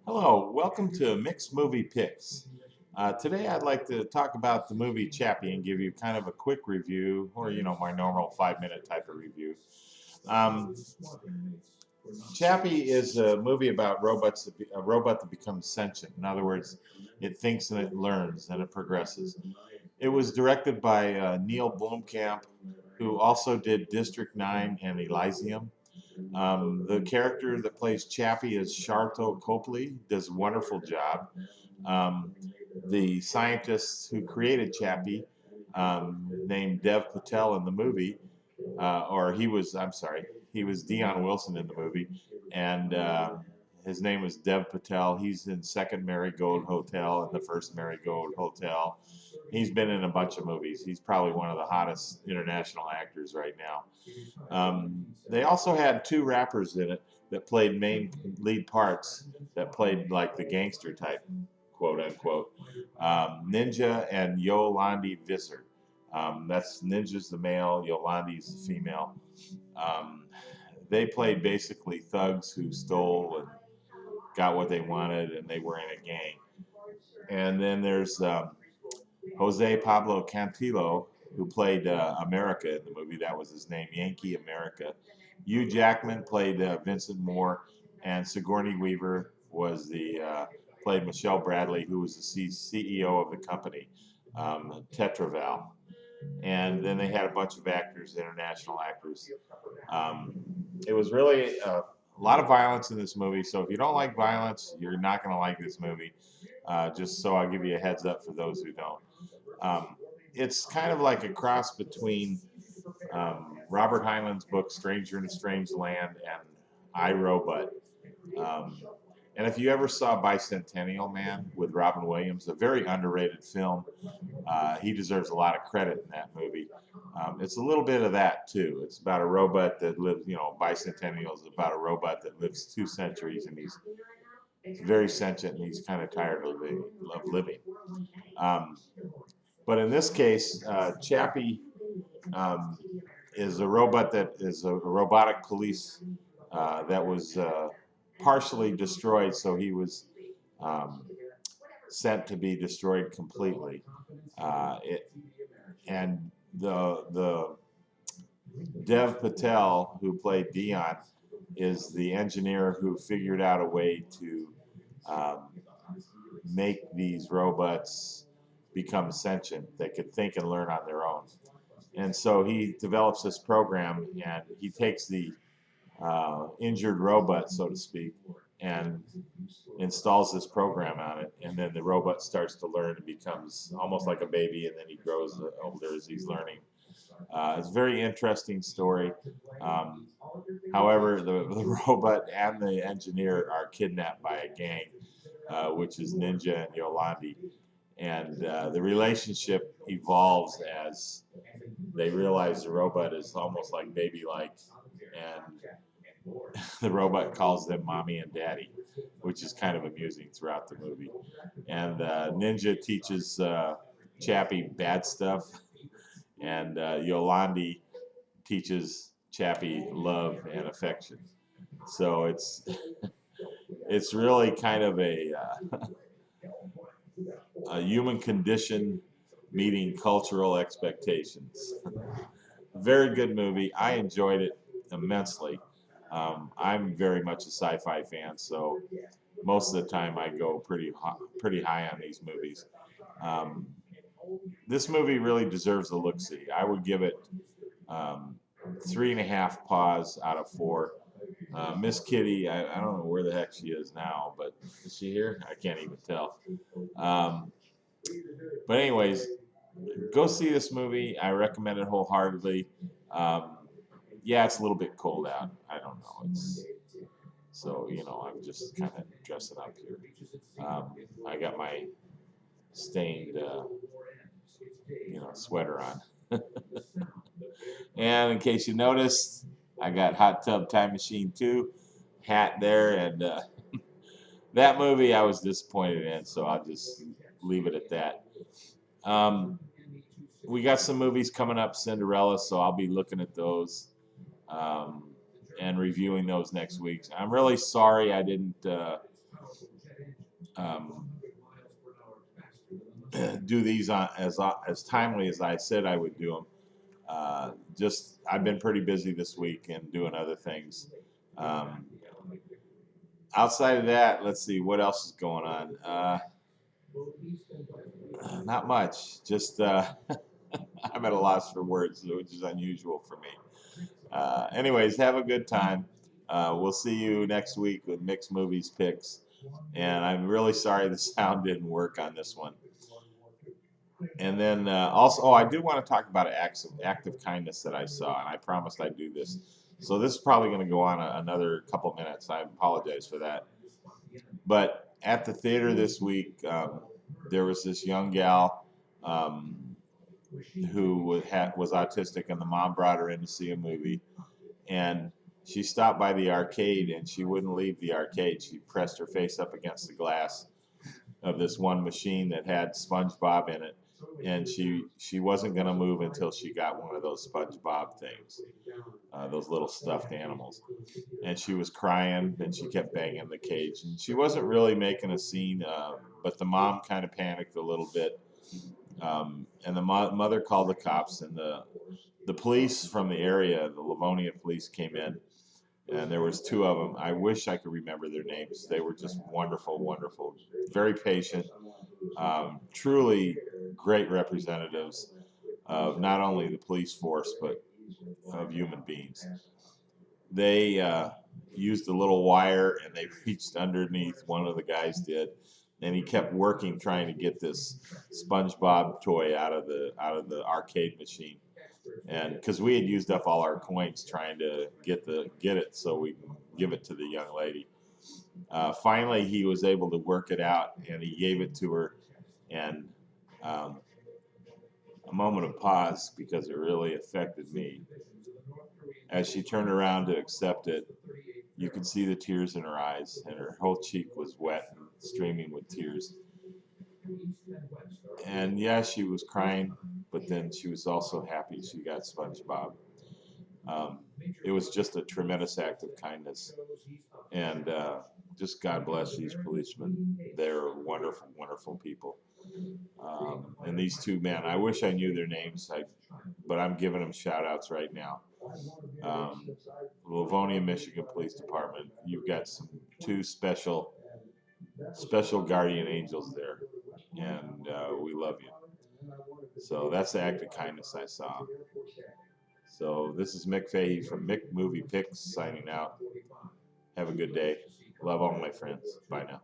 Hello, welcome to Mixed Movie Picks. Today I'd like to talk about the movie Chappie and give you kind of a quick review, or my normal 5-minute type of review. Um, Chappie is a movie about a robot that becomes sentient. In other words, it thinks and it learns and it progresses. It was directed by Neil Blomkamp, who also did District 9 and Elysium. The character that plays Chappie is Sharto Copley, does a wonderful job. Um, the scientist who created Chappie, named Dev Patel in the movie, or he was, I'm sorry, he was Dion Wilson in the movie, and his name was Dev Patel. He's in Second Marigold Hotel and the First Marigold Hotel. He's been in a bunch of movies. He's probably one of the hottest international actors right now. They also had two rappers in it that played main lead parts that played like the gangster type, quote unquote. Ninja and Yolandi Visser. That's Ninja's the male, Yolandi's the female. Um, they played basically thugs who stole and got what they wanted, and they were in a gang. And then there's Jose Pablo Cantillo, who played America in the movie. That was his name, Yankee America. Hugh Jackman played Vincent Moore, and Sigourney Weaver was the played Michelle Bradley, who was the CEO of the company, Tetraval. And then they had a bunch of actors, international actors. Um, it was really a lot of violence in this movie. So if you don't like violence, you're not going to like this movie. Just so I'll give you a heads up for those who don't. Um, it's kind of like a cross between Robert Heinlein's book Stranger in a Strange Land and I, Robot. Um, and if you ever saw Bicentennial Man with Robin Williams, a very underrated film, he deserves a lot of credit in that movie. It's a little bit of that too. It's about a robot that lives, Bicentennial is about a robot that lives 2 centuries, and he's very sentient and he's kind of tired of living. Um, but in this case, Chappie um, is a robot that is a robotic police that was partially destroyed, so he was um, sent to be destroyed completely. It and the Dev Patel, who played Dion, is the engineer who figured out a way to um, make these robots become sentient. They could think and learn on their own. And so he develops this program, and he takes the injured robot, so to speak, and installs this program on it. And then the robot starts to learn and becomes almost like a baby, and then he grows older as he's learning. It's a very interesting story. Um, However, the robot and the engineer are kidnapped by a gang, which is Ninja and Yolandi. And the relationship evolves as they realize the robot is almost like baby-like, and the robot calls them mommy and daddy, which is kind of amusing throughout the movie. And Ninja teaches Chappie bad stuff, and Yolandi teaches Chappie love and affection. So it's really kind of a human condition meeting cultural expectations. Very good movie. I enjoyed it immensely. I'm very much a sci-fi fan, so most of the time I go pretty high on these movies. Um, this movie really deserves a look-see. I would give it um, 3.5 paws out of 4. Miss Kitty, I don't know where the heck she is now, but is she here? I can't even tell. Um, but anyways, go see this movie. I recommend it wholeheartedly. Um, yeah, it's a little bit cold out. I don't know. I'm just kind of dressing up here. I got my stained, sweater on. And in case you noticed, I got Hot Tub Time Machine 2 hat there, and that movie I was disappointed in, so I'll just leave it at that. Um, we got some movies coming up, Cinderella, so I'll be looking at those um, and reviewing those next week. I'm really sorry I didn't um, do these on as timely as I said I would do them. Just I've been pretty busy this week and doing other things. Um, Outside of that, let's see what else is going on. Not much. Just I'm at a loss for words, which is unusual for me. Anyways, have a good time. We'll see you next week with Mixed Movies Picks. And I'm really sorry the sound didn't work on this one. And then also, oh, I do want to talk about act of kindness that I saw, and I promised I'd do this. So this is probably going to go on another couple minutes. I apologize for that. But at the theater this week, there was this young gal who was autistic, and the mom brought her in to see a movie. And she stopped by the arcade, and she wouldn't leave the arcade. She pressed her face up against the glass of this one machine that had SpongeBob in it, and she wasn't going to move until she got one of those SpongeBob things, those little stuffed animals. And she was crying, and she kept banging the cage, and she wasn't really making a scene, but the mom kind of panicked a little bit, and the mother called the cops, and the police from the area, the Livonia police, came in, and there was two of them. I wish I could remember their names. They were just wonderful, wonderful, very patient, truly great representatives of not only the police force but of human beings. They used a little wire, and they reached underneath. One of the guys did, and he kept working trying to get this SpongeBob toy out of the arcade machine. And because we had used up all our coins trying to get it so we can give it to the young lady. Finally, he was able to work it out, and he gave it to her. And um, a moment of pause, because it really affected me. As she turned around to accept it, you could see the tears in her eyes, and her whole cheek was wet and streaming with tears. And yeah, she was crying, but then she was also happy she got SpongeBob. Um, it was just a tremendous act of kindness, and just God bless these policemen. They're wonderful, wonderful people. And these two men, I wish I knew their names, but I'm giving them shout outs right now. Livonia, Michigan Police Department, you've got two special guardian angels there, and we love you. So that's the act of kindness I saw. So this is Mick Fahey from Mick Movie Picks signing out. Have a good day. Love all my friends. Bye now.